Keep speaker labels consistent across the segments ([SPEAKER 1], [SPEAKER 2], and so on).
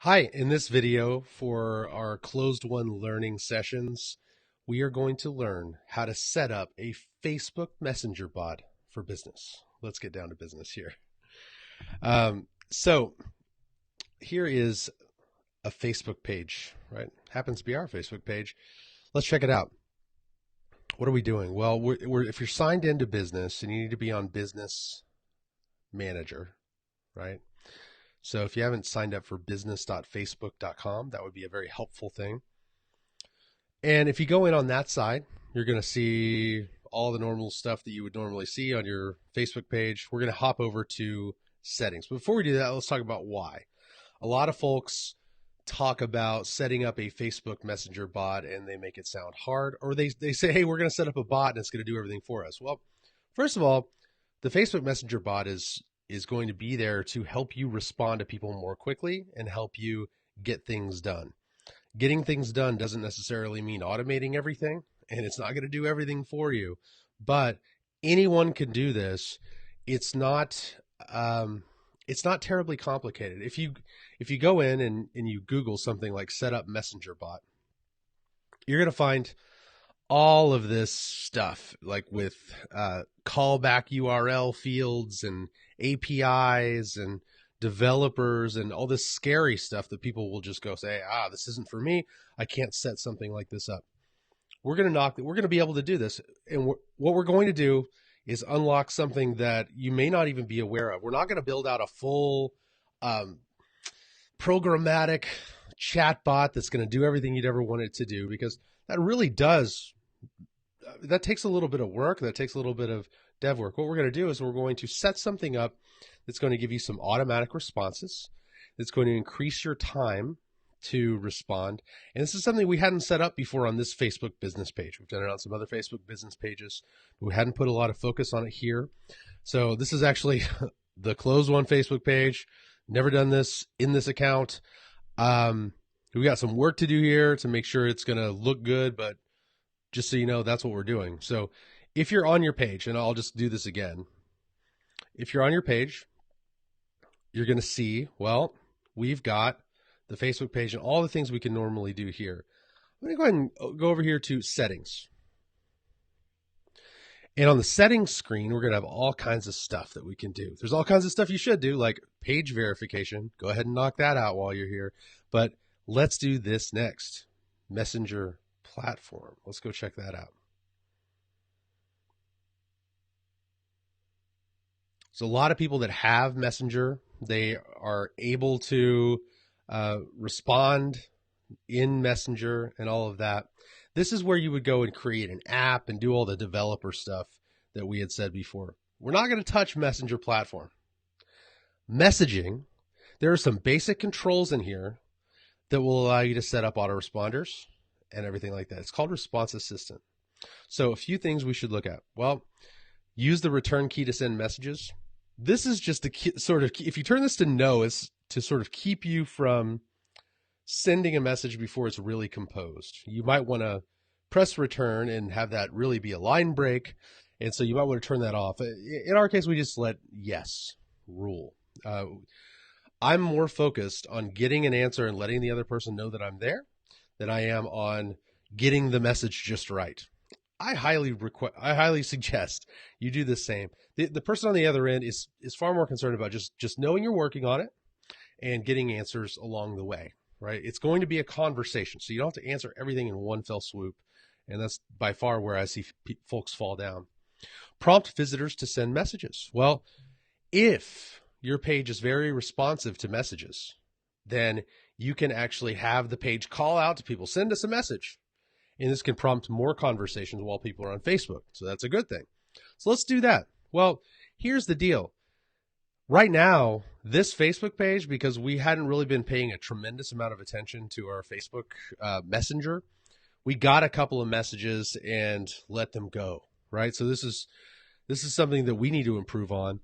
[SPEAKER 1] Hi, in this video for our closed one learning sessions, we are going to learn how to set up a Facebook Messenger bot for business. Let's get down to business here. So here is a Facebook page, right? Happens to be our Facebook page. Let's check it out. What are we doing? Well, if you're signed into business and you need to be on Business Manager, right? So if you haven't signed up for business.facebook.com, that would be a very helpful thing. And if you go in on that side, you're going to see all the normal stuff that you would normally see on your Facebook page. We're going to hop over to settings. But before we do that, let's talk about why. A lot of folks talk about setting up a Facebook Messenger bot and they make it sound hard, or they say, hey, we're going to set up a bot and it's going to do everything for us. Well, first of all, the Facebook Messenger bot is going to be there to help you respond to people more quickly and help you get things done. Getting things done doesn't necessarily mean automating everything, and it's not going to do everything for you, but anyone can do this. It's not terribly complicated. If you go in and you Google something like set up Messenger bot, you're going to find all of this stuff, like with callback URL fields and APIs and developers and all this scary stuff that people will just go say, this isn't for me. I can't set something like this up. We're going to be able to do this. And what we're going to do is unlock something that you may not even be aware of. We're not going to build out a full programmatic chat bot that's going to do everything you'd ever want it to do, because that takes a little bit of work. That takes a little bit of dev work. What we're going to do is we're going to set something up that's going to give you some automatic responses. That's going to increase your time to respond. And this is something we hadn't set up before on this Facebook business page. We've done it on some other Facebook business pages, but we hadn't put a lot of focus on it here. So this is actually the closed one Facebook page. Never done this in this account. We got some work to do here to make sure it's going to look good, but just so you know, that's what we're doing. So if you're on your page, and I'll just do this again. If you're on your page, you're going to see, well, we've got the Facebook page and all the things we can normally do here. I'm going to go ahead and go over here to settings. And on the settings screen, we're going to have all kinds of stuff that we can do. There's all kinds of stuff you should do, like page verification. Go ahead and knock that out while you're here. But let's do this next. Messenger platform. Let's go check that out. So a lot of people that have Messenger, they are able to respond in Messenger and all of that. This is where you would go and create an app and do all the developer stuff that we had said before. We're not going to touch Messenger platform. Messaging, there are some basic controls in here that will allow you to set up autoresponders and everything like that. It's called Response Assistant. So a few things we should look at. Well, use the return key to send messages. This is just a sort of, if you turn this to no, it's to sort of keep you from sending a message before it's really composed. You might want to press return and have that really be a line break. And so you might want to turn that off. In our case, we just let yes rule. I'm more focused on getting an answer and letting the other person know that I'm there than I am on getting the message just right. I highly suggest you do the same. The person on the other end is far more concerned about just knowing you're working on it and getting answers along the way, right? It's going to be a conversation, so you don't have to answer everything in one fell swoop, and that's by far where I see folks fall down. Prompt visitors to send messages. Well, if your page is very responsive to messages, then you can actually have the page call out to people, send us a message. And this can prompt more conversations while people are on Facebook. So that's a good thing. So let's do that. Well, here's the deal. Right now, this Facebook page, because we hadn't really been paying a tremendous amount of attention to our Facebook Messenger, we got a couple of messages and let them go, right? So this is something that we need to improve on.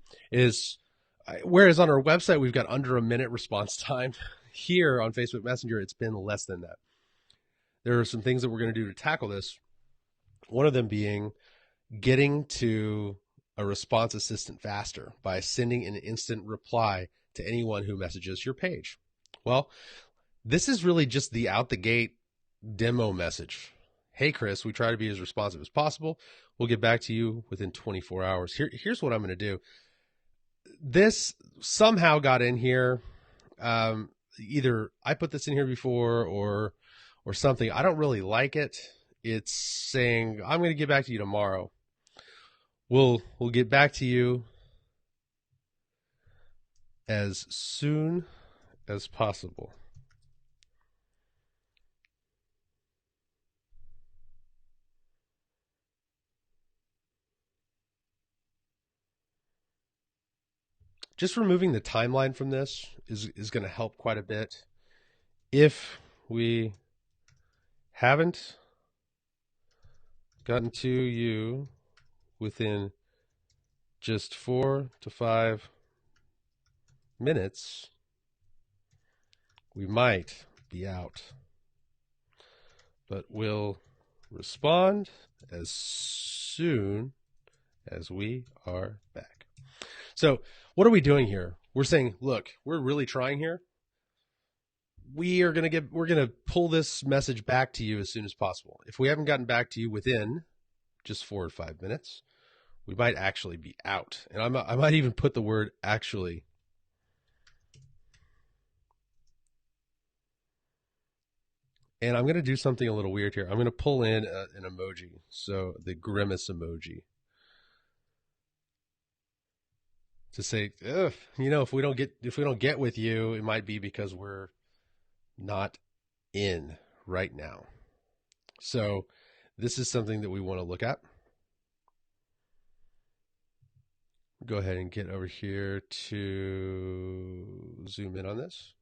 [SPEAKER 1] Whereas on our website, we've got under a minute response time, here on Facebook Messenger, it's been less than that. There are some things that we're going to do to tackle this. One of them being getting to a response assistant faster by sending an instant reply to anyone who messages your page. Well, This is really just the out the gate demo message. Hey, Chris, we try to be as responsive as possible. We'll get back to you within 24 hours. Here's what I'm going to do. This somehow got in here. Either I put this in here before or something. I don't really like it. It's saying, I'm going to get back to you tomorrow. We'll get back to you as soon as possible. Just removing the timeline from this is going to help quite a bit. If we haven't gotten to you within just 4 to 5 minutes, we might be out. But we'll respond as soon as we are back. So what are we doing here? We're saying, look, we're really trying here. We're going to pull this message back to you as soon as possible. If we haven't gotten back to you within just 4 or 5 minutes, we might actually be out. And I might even put the word actually. And I'm going to do something a little weird here. I'm going to pull in an emoji. So the grimace emoji. To say, if we don't get with you, it might be because we're not in right now. So this is something that we want to look at. Go ahead and get over here to zoom in on this.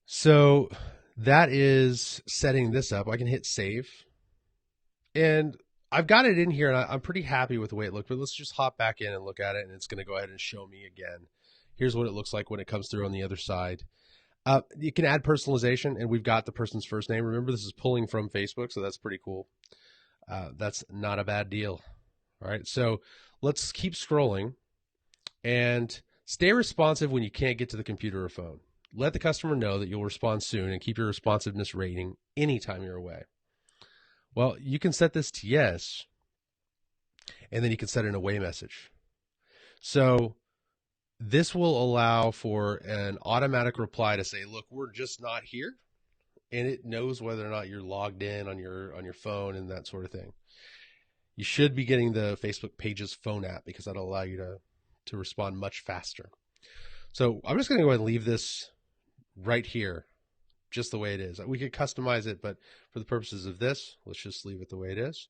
[SPEAKER 1] So that is setting this up. I can hit save. And I've got it in here, and I'm pretty happy with the way it looked, but let's just hop back in and look at it, and it's going to go ahead and show me again. Here's what it looks like when it comes through on the other side. You can add personalization, and we've got the person's first name. Remember, this is pulling from Facebook, so that's pretty cool. That's not a bad deal. All right, so let's keep scrolling, and stay responsive when you can't get to the computer or phone. Let the customer know that you'll respond soon, and keep your responsiveness rating anytime you're away. Well, you can set this to yes, and then you can set an away message. So this will allow for an automatic reply to say, look, we're just not here. And it knows whether or not you're logged in on your phone and that sort of thing. You should be getting the Facebook Pages phone app because that'll allow you to respond much faster. So I'm just going to go ahead and leave this right here, just the way it is. We could customize it, but for the purposes of this, let's just leave it the way it is.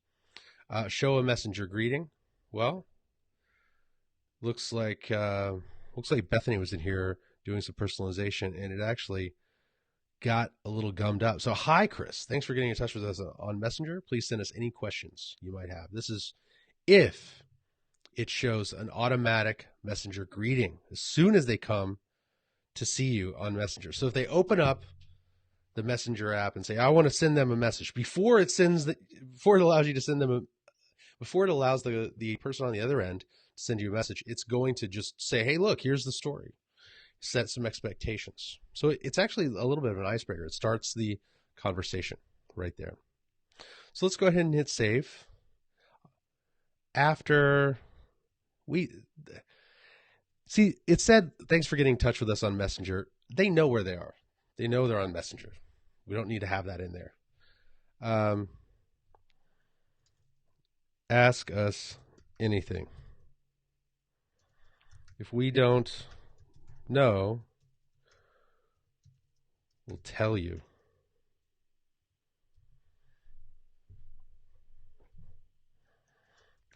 [SPEAKER 1] Show a messenger greeting. Well, looks like Bethany was in here doing some personalization, and it actually got a little gummed up. So, hi, Chris. Thanks for getting in touch with us on Messenger. Please send us any questions you might have. This is if it shows an automatic Messenger greeting as soon as they come to see you on Messenger. So if they open up the Messenger app and say, I want to send them a message, before it allows you to send them before it allows the person on the other end to send you a message, it's going to just say, hey, look, here's the story. Set some expectations. So it's actually a little bit of an icebreaker. It starts the conversation right there. So let's go ahead and hit save. After see, it said, thanks for getting in touch with us on Messenger. They know where they are. They know they're on Messenger. We don't need to have that in there. Ask us anything. If we don't know, we'll tell you.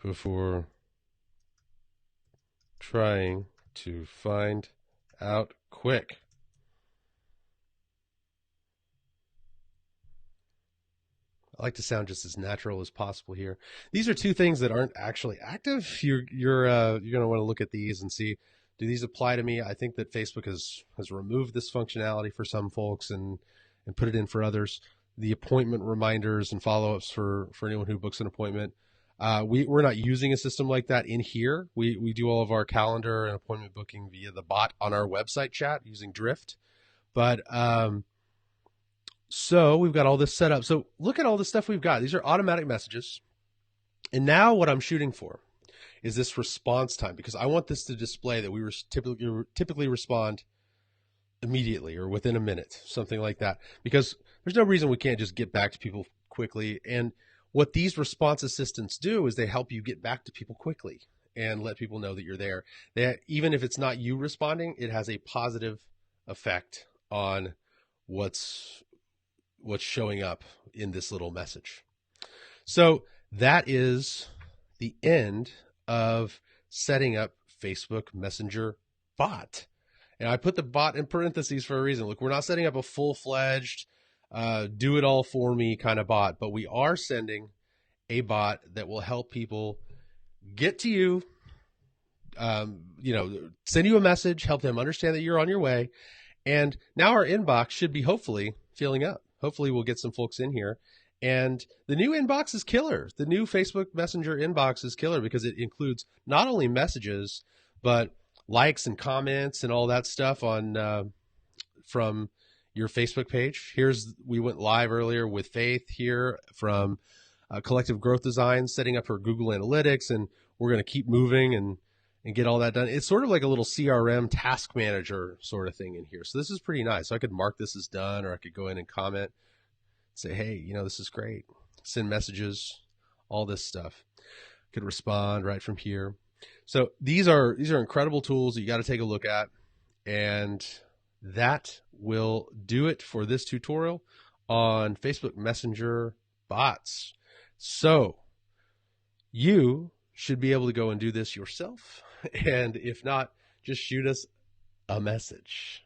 [SPEAKER 1] Before trying to find out quick. I like to sound just as natural as possible here. These are two things that aren't actually active. You're going to want to look at these and see, do these apply to me? I think that Facebook has removed this functionality for some folks and put it in for others. The appointment reminders and follow-ups for anyone who books an appointment. We're not using a system like that in here. We do all of our calendar and appointment booking via the bot on our website chat using Drift. But so we've got all this set up. So look at all the stuff we've got. These are automatic messages. And now what I'm shooting for is this response time, because I want this to display that we were typically respond immediately or within a minute, something like that, because there's no reason we can't just get back to people quickly. And what these response assistants do is they help you get back to people quickly and let people know that you're there. Even if it's not you responding, it has a positive effect on what's showing up in this little message. So that is the end of setting up Facebook Messenger bot. And I put the bot in parentheses for a reason. Look, we're not setting up a full-fledged do it all for me kind of bot, but we are sending a bot that will help people get to you, send you a message, help them understand that you're on your way. And now our inbox should be hopefully filling up. Hopefully we'll get some folks in here. And the new inbox is killer. The new Facebook Messenger inbox is killer because it includes not only messages, but likes and comments and all that stuff on from your Facebook page. We went live earlier with Faith here from Collective Growth Design, setting up her Google Analytics, and we're going to keep moving and get all that done. It's sort of like a little CRM task manager sort of thing in here. So this is pretty nice. So I could mark this as done, or I could go in and comment, say, hey, this is great. Send messages, all this stuff. Could respond right from here. So these are incredible tools that you got to take a look at. And that will do it for this tutorial on Facebook Messenger bots. So you should be able to go and do this yourself. And if not, just shoot us a message.